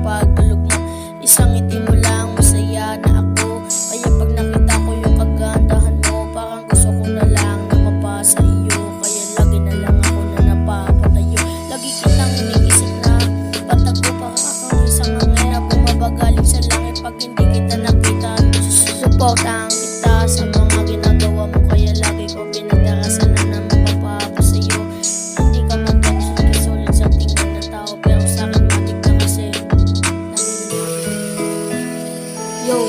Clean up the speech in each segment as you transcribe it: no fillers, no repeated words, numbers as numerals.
pagtulog mo. Isang ngiti mo lang, masaya na ako. Kaya pag nakita ko yung kagandahan mo, parang gusto ko na lang na mapasa iyo. Kaya lagi na lang ako na napapatayo. Lagi kitang iniisip na patago, para kang isang hangin na bumabagaling sa langit. Pag hindi kita nakita, susuportahan kita sa mga ginagawa mo. Kaya lagi ko pinagdarasan na mapapapa sa'yo. Hindi ka man sulit sa tingin ng tao, pero sa'kin matik na kasi yo.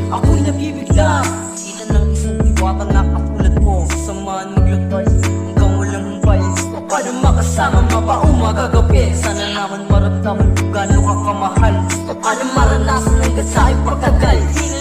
Ako'y nabibigla, kita ng isang diwata na katulad mo. Samahan maglakbay hanggang walang humpay. Paano makasama mabaong magagabi? Sana naman maramdaman kung gaano ka kamahal. Paano maranasan hanggang sa ipagtagal? Di na